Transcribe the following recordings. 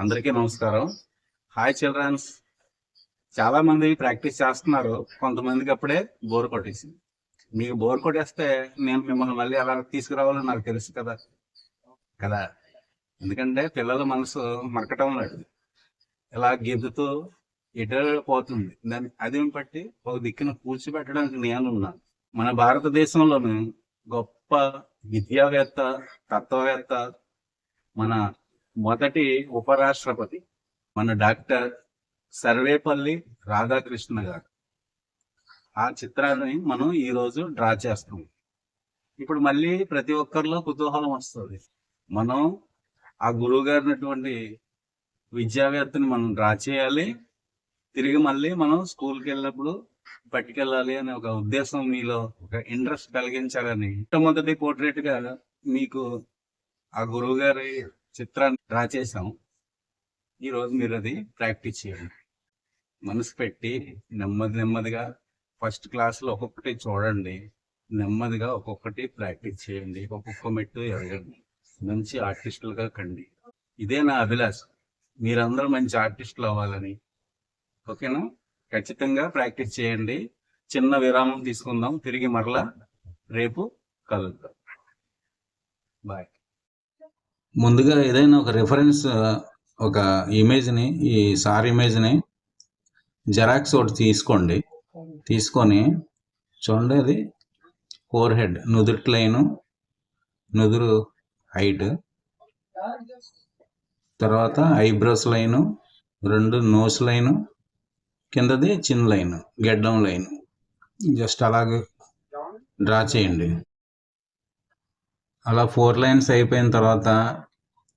అందరికీ నమస్కారం. Hi children's. చాలా మంది ప్రాక్టీస్ చేస్తున్నారు. కొంతమందికి అప్పుడే బోర్ కొట్టేసింది. మీకు బోర్ కొట్టేస్తే నేను మిమ్మల్ని మళ్ళీ ఎలా తీసుకురావాలో నాకు తెలుసు కదా కదా ఎందుకంటే పిల్లల మనసు మరకటం లేదు. ఇలా గెంతుతూ ఎటో పోతుంది. అది బట్టి ఒక దిక్కున కూర్చోబెట్టడానికి నేనున్నాను. మన భారతదేశంలోని గొప్ప విద్యావేత్త, తత్వవేత్త, మన మొదటి ఉపరాష్ట్రపతి మన డాక్టర్ సర్వేపల్లి రాధాకృష్ణ గారు. ఆ చిత్రాన్ని మనం ఈ రోజు డ్రా చేస్తాం. ఇప్పుడు మళ్ళీ ప్రతి ఒక్కరిలో కుతూహలం వస్తుంది. మనం ఆ గురువు గారినటువంటి విద్యావేత్తని మనం డ్రా చేయాలి, తిరిగి మళ్ళీ మనం స్కూల్కి వెళ్ళినప్పుడు పట్టుకెళ్ళాలి అనే ఒక ఉద్దేశం మీలో ఒక ఇంట్రెస్ట్ కలిగించాలని మొట్టమొదటి పోర్ట్రేట్ గా మీకు ఆ గురువు గారి చిత్రాన్ని డ్రా చేసాం. ఈ రోజు మీరు అది ప్రాక్టీస్ చేయండి. మనసు పెట్టి నెమ్మదిగా ఫస్ట్ క్లాస్లో ఒక్కొక్కటి చూడండి. నెమ్మదిగా ఒక్కొక్కటి ప్రాక్టీస్ చేయండి. ఒక్కొక్క మెట్టు ఎరగండి. మంచి ఆర్టిస్టులుగా కండి. ఇదే నా అభిలాష. మీరందరూ మంచి ఆర్టిస్టులు అవ్వాలని. ఓకేనా? ఖచ్చితంగా ప్రాక్టీస్ చేయండి. చిన్న విరామం తీసుకుందాం. తిరిగి మరలా రేపు కలుద్దాం. బాయ్. ముందుగా ఏదైనా ఒక రిఫరెన్స్, ఒక ఇమేజ్ని, ఈ సార్ ఇమేజ్ని జెరాక్స్ ఒకటి తీసుకోండి. తీసుకొని చూడండి, అది ఫోర్ హెడ్, నుదురు లైను, నుదురు హైట్, తర్వాత ఐబ్రోస్ లైను, రెండు నోస్ లైను, కిందది చిన్ లైన్, గెడ్డం లైన్. జస్ట్ అలాగే డ్రా చేయండి. అలా 4 లైన్స్ అయిపోయిన తర్వాత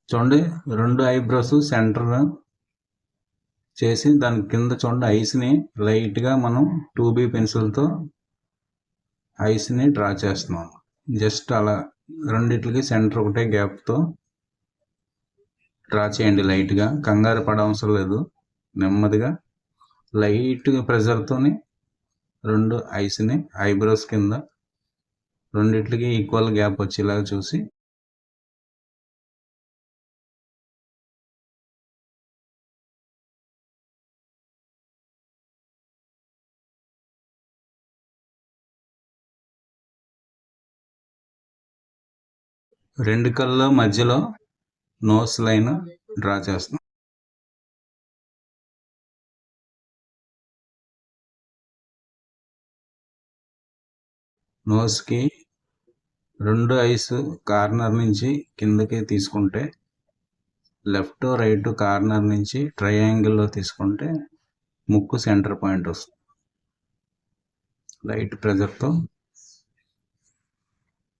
చూడండి, రెండు ఐబ్రోస్ సెంటర్ చేసి దాని కింద చూడండి ఐస్ని లైట్గా మనం 2B పెన్సిల్తో ఐస్ని డ్రా చేస్తున్నాం. జస్ట్ అలా రెండిట్లకి సెంటర్ ఒకటే గ్యాప్తో డ్రా చేయండి. లైట్గా, కంగారు పడవసరం లేదు. నెమ్మదిగా లైట్గా ప్రెజర్తోని రెండు ఐస్ని ఐబ్రోస్ కింద రెండిట్లకి ఈక్వల్ గ్యాప్ వచ్చేలాగా చూసి రెండు కళ్ళ మధ్యలో నోస్ లైన్ డ్రా చేస్తాం. నోస్కి రెండు ఐస్ కార్నర్ నుంచి కిందకి తీసుకుంటే, లెఫ్ట్ రైట్ కార్నర్ నుంచి ట్రయాంగిల్లో తీసుకుంటే ముక్కు సెంటర్ పాయింట్ వస్తుంది. లైట్ ప్రెజర్తో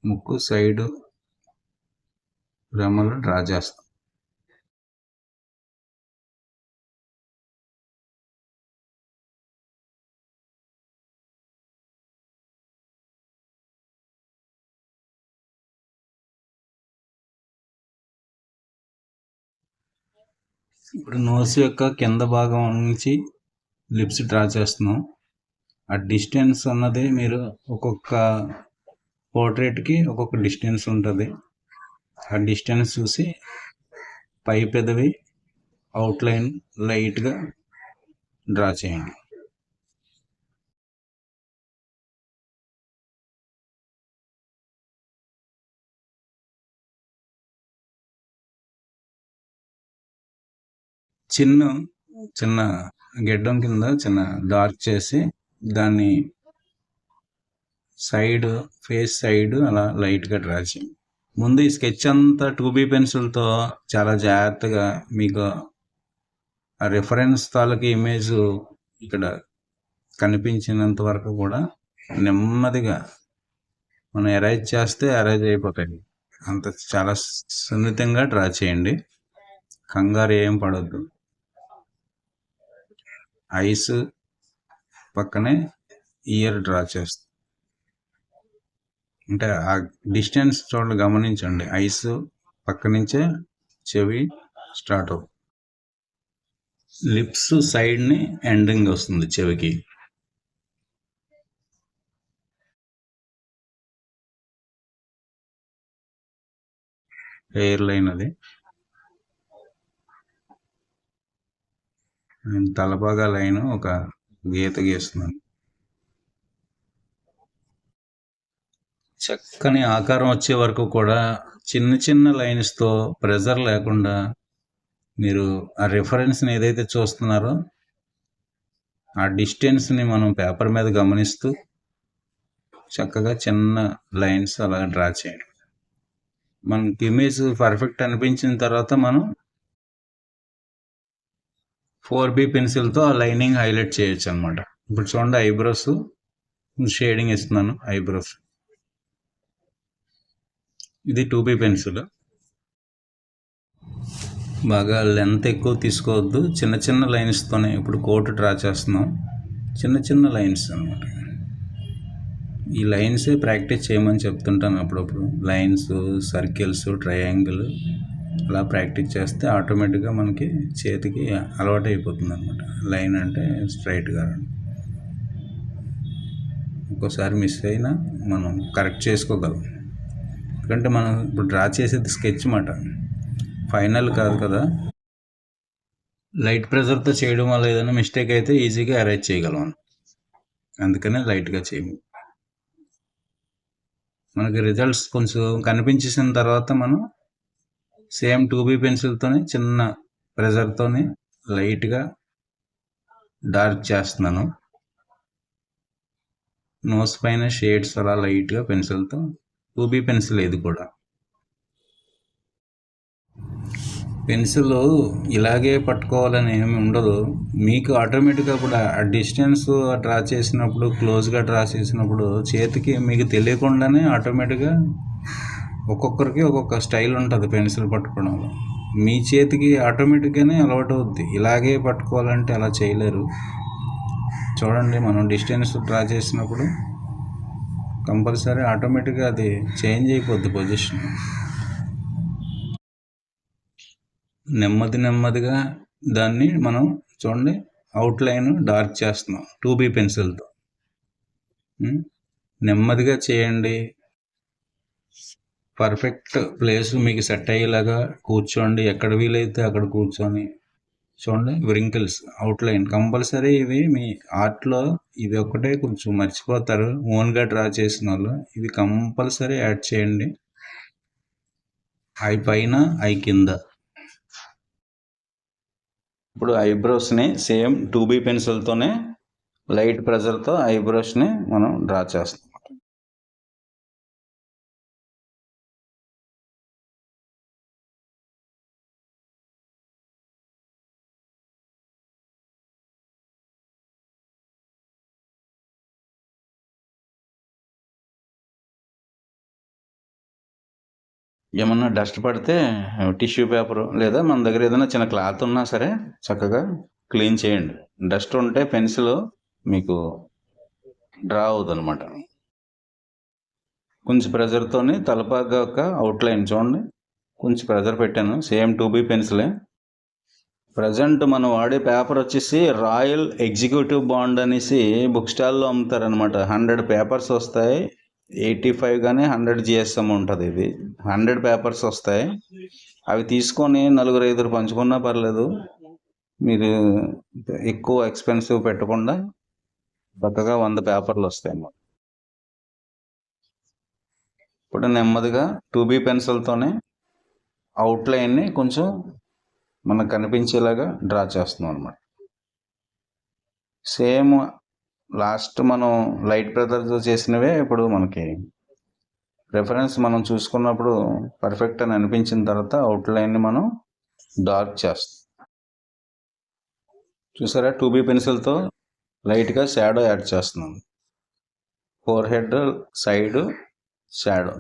ముక్కు సైడ్ రెమ్మలు డ్రా చేస్తాం. ఇప్పుడు నోస్ యొక్క కింద భాగం నుంచి లిప్స్ డ్రా చేస్తున్నాం. ఆ డిస్టెన్స్ అన్నది మీరు ఒక్కొక్క పోర్ట్రేట్కి ఒక్కొక్క డిస్టెన్స్ ఉంటుంది. ఆ డిస్టెన్స్ చూసి పై పెదవి అవుట్లైన్ లైట్గా డ్రా చేయండి. చిన్న గెడ్డం కింద చిన్న డార్క్ చేసి దాన్ని సైడ్, ఫేస్ సైడ్ అలా లైట్గా డ్రా చేయండి. ముందు ఈ స్కెచ్ అంతా 2B పెన్సిల్తో చాలా జాగ్రత్తగా మీకు ఆ రిఫరెన్స్ తాలూకు ఇమేజ్ ఇక్కడ కనిపించినంత వరకు కూడా నెమ్మదిగా మనం ఎరైజ్ చేస్తే ఎరైజ్ అయిపోతాయి. అంత చాలా సున్నితంగా డ్రా చేయండి. కంగారు ఏం పడద్దు. ఐస్ పక్కనే ఇయర్ డ్రా చేస్తాం. అంటే ఆ డిస్టెన్స్ చూడండి, గమనించండి. ఐస్ పక్క నుంచే చెవి స్టార్ట్ అవుతుంది. లిప్స్ సైడ్ని ఎండింగ్ వస్తుంది చెవికి. హెయిర్ లైన్ అది. నేను తలపాగా లైన్ ఒక గీత గీస్తున్నాను. చక్కని ఆకారం వచ్చే వరకు కూడా చిన్న చిన్న లైన్స్తో ప్రెజర్ లేకుండా మీరు ఆ రిఫరెన్స్ని ఏదైతే చూస్తున్నారో ఆ డిస్టెన్స్ని మనం పేపర్ మీద గమనిస్తూ చక్కగా చిన్న లైన్స్ అలా డ్రా చేయండి. మనకి ఇమేజ్ పర్ఫెక్ట్ అనిపించిన తర్వాత మనం 4B పెన్సిల్తో ఆ లైనింగ్ హైలైట్ చేయొచ్చు అనమాట. ఇప్పుడు చూడండి ఐబ్రోస్ షేడింగ్ ఇస్తున్నాను. ఐబ్రోస్ ఇది 2B పెన్సిల్. బాగా లెంత్ ఎక్కువ తీసుకోవద్దు, చిన్న చిన్న లైన్స్తోనే ఇప్పుడు కోట్ డ్రా చేస్తున్నాం. చిన్న చిన్న లైన్స్ అనమాట. ఈ లైన్సే ప్రాక్టీస్ చేయమని చెప్తుంటాను అప్పుడప్పుడు. లైన్స్, సర్కిల్స్, ట్రయాంగిల్ అలా ప్రాక్టీస్ చేస్తే ఆటోమేటిక్గా మనకి చేతికి అలవాటు అయిపోతుంది అనమాట. లైన్ అంటే స్ట్రైట్గా ఒక్కోసారి మిస్ అయినా మనం కరెక్ట్ చేసుకోగలం. ఎందుకంటే మనం ఇప్పుడు డ్రా చేసేది స్కెచ్ మాట, ఫైనల్ కాదు కదా. లైట్ ప్రెజర్తో చేయడం వల్ల ఏదైనా మిస్టేక్ అయితే ఈజీగా అరేంజ్ చేయగలం. అందుకనే లైట్గా చేయము. మనకి రిజల్ట్స్ కొంచెం కనిపించేసిన తర్వాత మనం సేమ్ 2B పెన్సిల్తోనే చిన్న ప్రెజర్తోని లైట్గా డార్క్ చేస్తున్నాను. నోస్ పైన షేడ్స్ అలా లైట్గా పెన్సిల్తో. 2B పెన్సిల్ ఇది కూడా. పెన్సిల్ ఇలాగే పట్టుకోవాలని ఏమి ఉండదు. మీకు ఆటోమేటిక్గా కూడా ఆ డిస్టెన్స్ డ్రా చేసినప్పుడు, క్లోజ్గా డ్రా చేసినప్పుడు చేతికి మీకు తెలియకుండానే ఆటోమేటిక్గా ఒక్కొక్కరికి ఒక్కొక్క స్టైల్ ఉంటుంది పెన్సిల్ పట్టుకోవడంలో. మీ చేతికి ఆటోమేటిక్గానే అలవాటు అవుద్ది. ఇలాగే పట్టుకోవాలంటే అలా చేయలేరు. చూడండి, మనం డిస్టెన్స్ డ్రా చేసినప్పుడు కంపల్సరీ ఆటోమేటిక్గా అది చేంజ్ అయిపోద్ది పొజిషన్. నెమ్మదిగా దాన్ని మనం చూడండి అవుట్లైన్ డార్క్ చేస్తున్నాం 2B పెన్సిల్తో. నెమ్మదిగా చేయండి. పర్ఫెక్ట్ ప్లేస్ మీకు సెట్ అయ్యేలాగా కూర్చోండి. ఎక్కడ వీలైతే అక్కడ కూర్చొని చూడండి. Wrinkles outline compulsory. ఇవి మీ ఆర్ట్లో ఇది ఒక్కటే కొంచెం మర్చిపోతారు ఓన్గా డ్రా చేసిన వాళ్ళు. ఇవి కంపల్సరీ యాడ్ చేయండి. ఐ పైన, ఐ కింద. ఇప్పుడు ఐబ్రోస్ని సేమ్ 2B పెన్సిల్తోనే లైట్ ప్రెజర్తో ఐబ్రోస్ని మనం డ్రా చేస్తాం. ఏమన్నా డస్ట్ పడితే టిష్యూ పేపర్ లేదా మన దగ్గర ఏదైనా చిన్న క్లాత్ ఉన్నా సరే చక్కగా క్లీన్ చేయండి. డస్ట్ ఉంటే పెన్సిల్ మీకు డ్రా అవుతుంది అనమాట. కొంచెం ప్రెజర్తోని తలపాగా ఒక అవుట్లైన్ చూడండి. కొంచెం ప్రెజర్ పెట్టాను. Same 2B పెన్సిలే. ప్రజెంట్ మనం వాడే పేపర్ వచ్చేసి రాయల్ ఎగ్జిక్యూటివ్ బాండ్ అనేసి బుక్ స్టాల్లో అమ్ముతారనమాట. 100 పేపర్స్ వస్తాయి. 85 కానీ 100 GSM ఉంటుంది. ఇది 100 పేపర్స్ వస్తాయి. అవి తీసుకొని 4-5 పంచుకున్నా పర్లేదు. మీరు ఎక్కువ ఎక్స్పెన్సివ్ పెట్టకుండా చక్కగా 100 పేపర్లు వస్తాయి అన్నమాట. ఇప్పుడు నెమ్మదిగా 2B పెన్సిల్తోనే అవుట్లైన్ని కొంచెం మనకు కనిపించేలాగా డ్రా చేస్తున్నాం అనమాట. సేమ్ లాస్ట్ మనం లైట్ ప్రెజర్తో చేసినవే ఇప్పుడు మనకి రెఫరెన్స్ మనం చూసుకున్నప్పుడు పర్ఫెక్ట్ అని అనిపించిన తర్వాత అవుట్లైన్ని మనం డార్క్ చేస్తాం. చూసారా, 2B పెన్సిల్తో లైట్గా షాడో యాడ్ చేస్తున్నాం. Four head side shadow.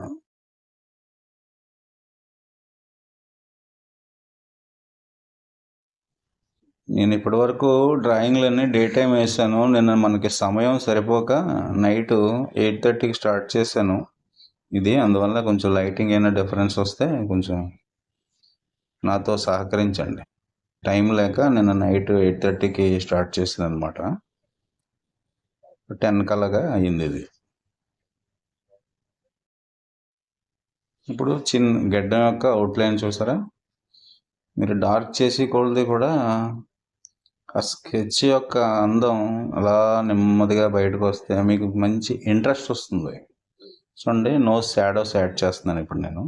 నేను ఇప్పటి వరకు డ్రాయింగ్లన్నీ డే టైం వేసాను. నిన్న మనకి సమయం సరిపోక నైట్ 8:30కి స్టార్ట్ చేశాను ఇది. అందువల్ల కొంచెం లైటింగ్ అయినా డిఫరెన్స్ వస్తే కొంచెం నాతో సహకరించండి. టైం లేక నిన్న నైట్ 8:30కి స్టార్ట్ చేసాను అనమాట. 10 కల్లాగా అయ్యింది ఇది. ఇప్పుడు చిన్న గడ్డం యొక్క అవుట్లైన్ చూసారా. మీరు డార్క్ చేసి కొలది కూడా ఆ స్కెచ్ యొక్క అందం అలా నెమ్మదిగా బయటకు వస్తే మీకు మంచి ఇంట్రెస్ట్ వస్తుంది. చూడండి, నో షాడోస్ యాడ్ చేస్తున్నాను ఇప్పుడు నేను.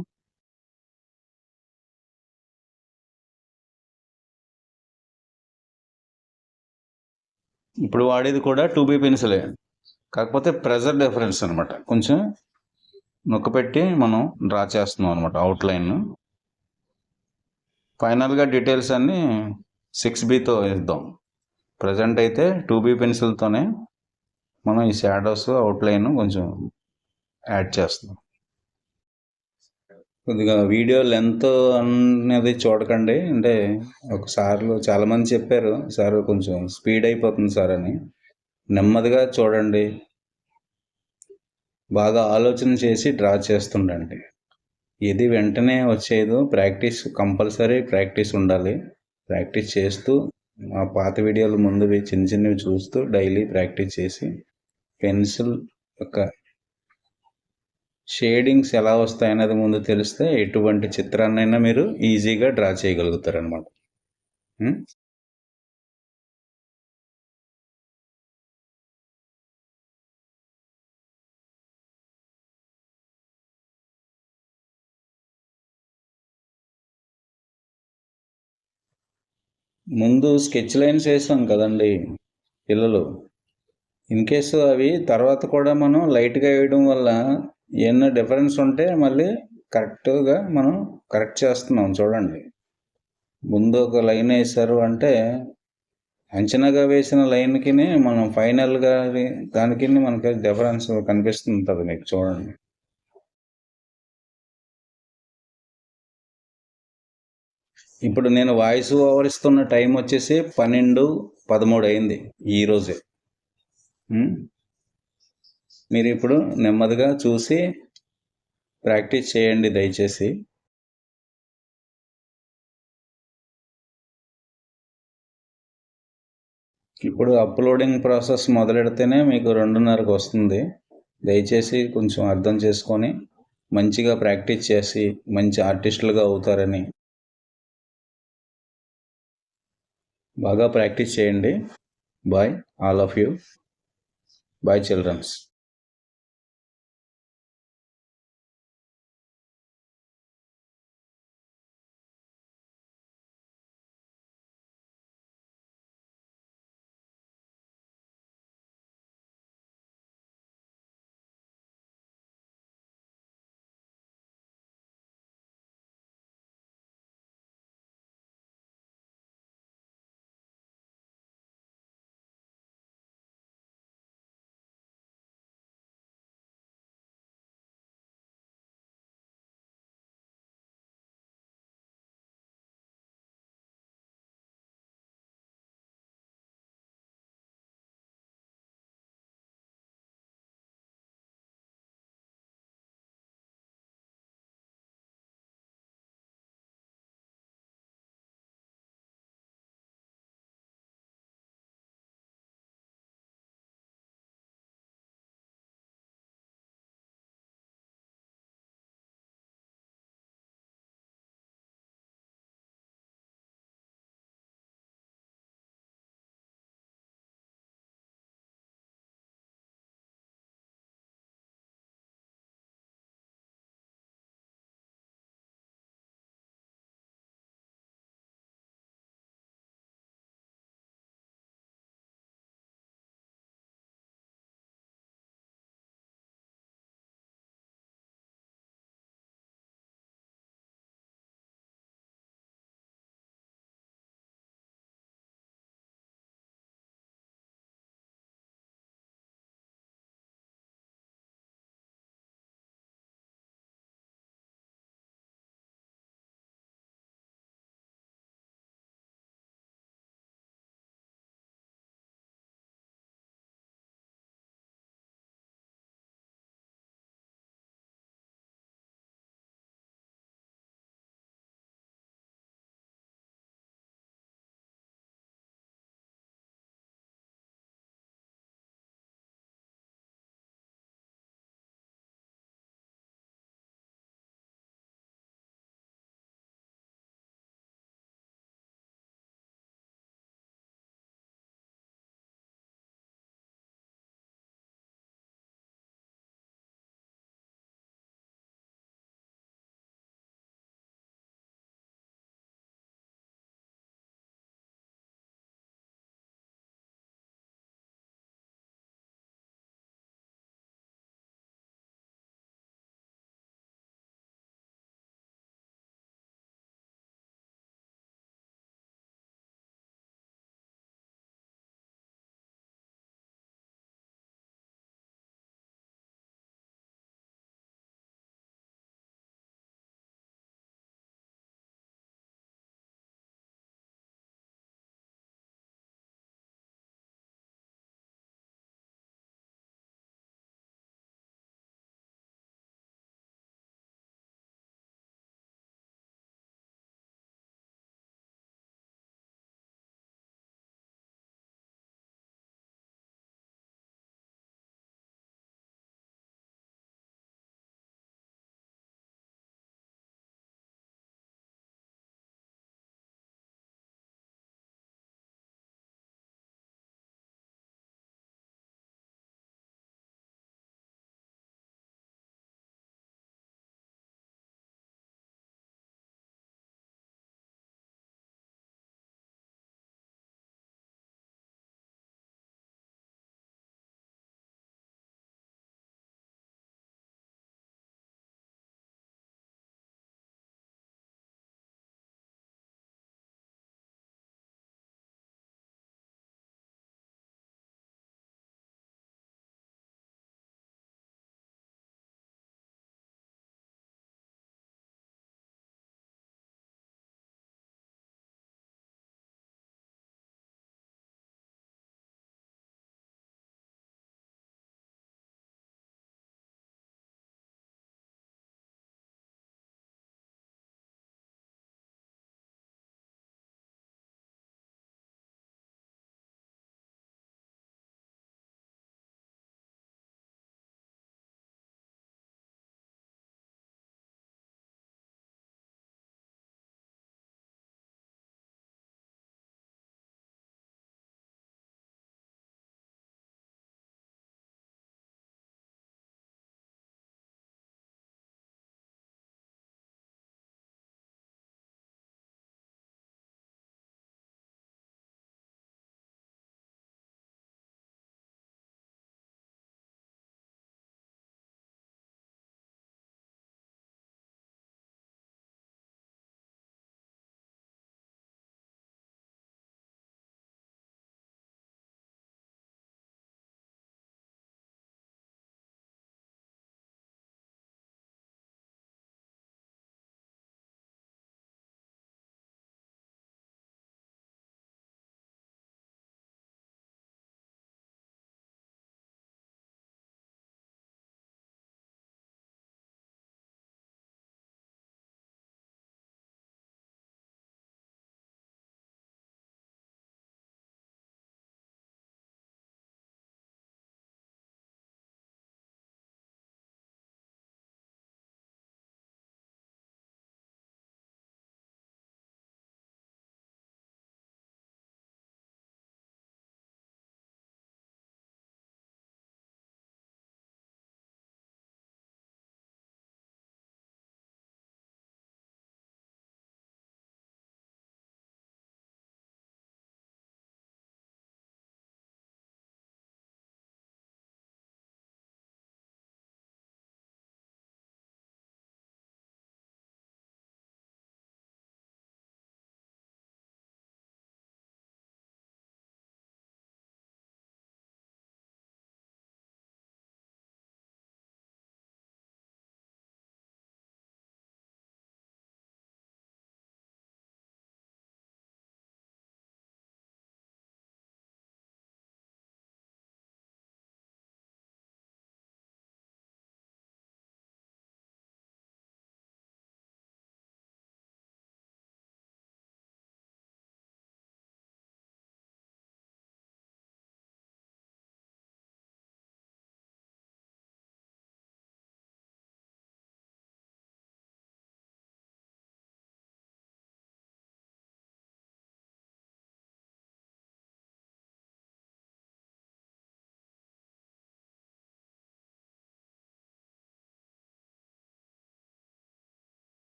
ఇప్పుడు వాడేది కూడా 2B పెన్సిలే, కాకపోతే ప్రెజర్ డిఫరెన్స్ అనమాట. కొంచెం నొక్కపెట్టి మనం డ్రా చేస్తున్నాం అనమాట అవుట్లైన్. ఫైనల్గా డీటెయిల్స్ అన్నీ 6Bతో వేద్దాం. ప్రజెంట్ అయితే 2B పెన్సిల్తోనే మనం ఈ షాడోస్ అవుట్లైన్ కొంచెం యాడ్ చేస్తున్నాం. కొద్దిగా వీడియో లెంత్ అనేది చూడకండి. అంటే ఒకసారిలో చాలామంది చెప్పారు, సార్ కొంచెం స్పీడ్ అయిపోతుంది సార్ అని. నెమ్మదిగా చూడండి, బాగా ఆలోచన చేసి డ్రా చేస్తుండండి. ఇది వెంటనే వచ్చేది. ప్రాక్టీస్ కంపల్సరీ, ప్రాక్టీస్ ఉండాలి. ప్రాక్టీస్ చేస్తూ మా పాత వీడియోలు ముందువి చిన్న చిన్నవి చూస్తూ డైలీ ప్రాక్టీస్ చేసి పెన్సిల్ యొక్క షేడింగ్స్ ఎలా వస్తాయన్నది ముందు తెలిస్తే ఎటువంటి చిత్రాన్నైనా మీరు ఈజీగా డ్రా చేయగలుగుతారు అనమాట. ముందు స్కెచ్ లైన్స్ వేసాం కదండి పిల్లలు, ఇన్ కేసు అవి తర్వాత కూడా మనం లైట్గా వేయడం వల్ల ఏమన్నా డిఫరెన్స్ ఉంటే మళ్ళీ కరెక్ట్గా మనం కరెక్ట్ చేస్తున్నాం. చూడండి, ముందు ఒక లైన్ వేసారు అంటే అంచనాగా వేసిన లైన్కి మనం ఫైనల్గా దానికి మనకి డిఫరెన్స్ కనిపిస్తుంటుంది మీకు. చూడండి, ఇప్పుడు నేను వాయిస్ ఓవర్ ఇస్తున్న టైం వచ్చేసి 12:13 అయింది ఈరోజే. మీరు ఇప్పుడు నెమ్మదిగా చూసి ప్రాక్టీస్ చేయండి దయచేసి. ఇప్పుడు అప్లోడింగ్ ప్రాసెస్ మొదలెడితేనే మీకు 2:30కి వస్తుంది. దయచేసి కొంచెం అర్థం చేసుకొని మంచిగా ప్రాక్టీస్ చేసి మంచి ఆర్టిస్టులుగా అవుతారని. బాగా ప్రాక్టీస్ చేయండి. Bye all of you. Bye children's.